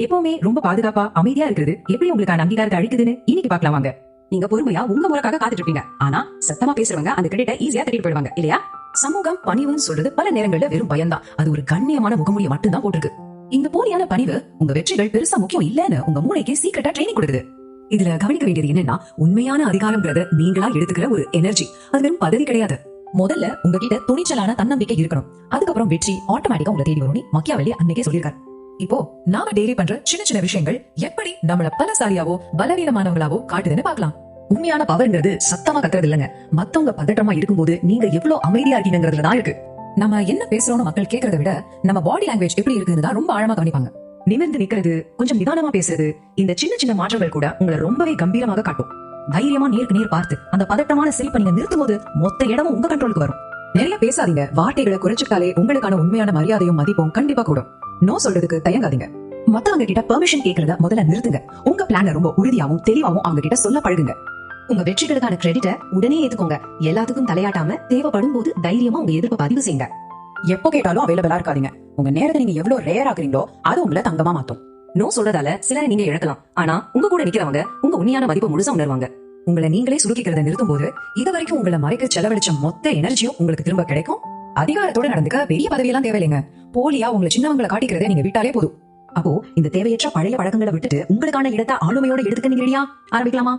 எப்பவுமே ரொம்ப பாதுகாப்பா அமைதியா இருக்கிறது எப்படி உங்களுக்கான அங்கீகாரத்தை அழிக்குதுன்னு இன்னைக்கு பார்க்கலாம் வாங்க. நீங்க பொறுமையா உங்க முறைக்காக காத்துட்டு இருப்பீங்க. ஆனா சத்தமா பேசுறவங்க அந்த கிரெடிட்டை ஈஸியா தட்டிட்டு போயிடுவாங்க இல்லையா? சமூகம் பணிவுன்னு சொல்றது பல நேரங்கள்ல வெறும் பயம்தான். அது ஒரு கண்ணியமான முகமூடியை மட்டும் தான் போட்டிருக்கு. இந்த போலியான பணிவு உங்க வெற்றிகள் பெருசா முக்கியம் இல்லன்னு உங்க மூளைக்கு சீக்கிரட்டா ட்ரைனிங் கொடுக்குது. இதுல கவனிக்க வேண்டியது என்னன்னா, உண்மையான அதிகாரம்ன்றது நீங்களா எடுத்துக்கிற ஒரு எனர்ஜி. அது வெறும் பதவி கிடையாது. முதல்ல உங்ககிட்ட துணிச்சலான தன்னம்பிக்கை இருக்கணும். அதுக்கப்புறம் வெற்றி ஆட்டோமேட்டிக்கா உங்களை தேடி வரும்னு மக்கியாவெல்லி அன்னைக்கே சொல்லியிருக்காரு. இப்போ நாம டெய்லி பண்ற சின்ன சின்ன விஷயங்கள் எப்படி நம்மள பலசாலியாவோ பலவீனமானவங்களாவோ காட்டுதுன்னு பார்க்கலாம். உண்மையான பவர்ங்கிறது சத்தமா கத்துறது இல்லங்க, மத்தவங்க பதட்டமா இருக்கும்போது நீங்க எவ்வளவு அமைதியா இருக்கீங்கிறதுல தான் இருக்கு. நம்ம என்ன பேசுறோம்னு மக்கள் கேட்கறத விட நம்ம பாடி லாங்குவேஜ் எப்படி இருக்குன்னு தான் ரொம்ப ஆழமா கவனிப்பாங்க. நிமிர்ந்து நிக்கிறது, கொஞ்சம் நிதானமா பேசுறது, இந்த சின்ன சின்ன மாற்றங்கள் கூட உங்களை ரொம்பவே கம்பீரமாக காட்டும். தைரியமா நேருக்கு நேர் பார்த்து அந்த பதட்டமான சிரிப்பை நீங்க நிறுத்தும் போது மொத்த இடமும் உங்க கண்ட்ரோலுக்கு வரும். நிறைய பேசாதீங்க, வார்த்தைகளை குறைச்சிட்டாலே உங்களுக்கான உண்மையான மரியாதையும் மதிப்பும் கண்டிப்பா கூடும். நோ சொல்றதுக்கு தயங்காதீங்க. மத்தவங்க கிட்ட பெர்மிஷன் கேட்கறத முதல்ல நிறுத்துங்க. உங்க பிளான ரொம்ப உறுதியாவும் தெளிவாவும் அவங்க கிட்ட சொல்ல பழகுங்க. உங்க வெற்றிகளுக்கான கிரெடிட்டை உடனே ஏத்துக்கோங்க. எல்லாத்துக்கும் தலையாட்டாம தேவைப்படும் போது தைரியமா உங்க எதிர்ப்பை பதிவு செய்யுங்க. எப்போ கேட்டாலும் அவைலபிளா இருக்காதீங்க. உங்க நேரத்தை நீங்க எவ்வளவு ரேர் ஆக்குறீங்களோ அது உங்களை தங்கமா மாத்தும். நோ சொல்றதால சிலரை நீங்க இழக்கலாம், ஆனா உங்க கூட நிக்கிறவங்க உங்க உண்மையான மதிப்பை முழுசா உணர்வாங்க. உங்களை நீங்களே சுருக்கிக்கிறத நிறுத்தும் போது இது வரைக்கும் உங்களை மறைக்க செலவழிச்ச மொத்த எனர்ஜியும் உங்களுக்கு திரும்ப கிடைக்கும். அதிகாரத்தோட நடந்துக்க பெரிய பதவியெல்லாம் தேவையில்லைங்க. போலியா உங்களை சின்னவங்களை காட்டிக்கிறத நீங்க விட்டாலே போதும். அப்போ இந்த தேவையற்ற பழைய பழக்கங்களை விட்டுட்டு உங்களுக்கான இடத்தை ஆளுமையோட எடுத்துக்க நீங்க ரெடியா? ஆரம்பிக்கலாமா?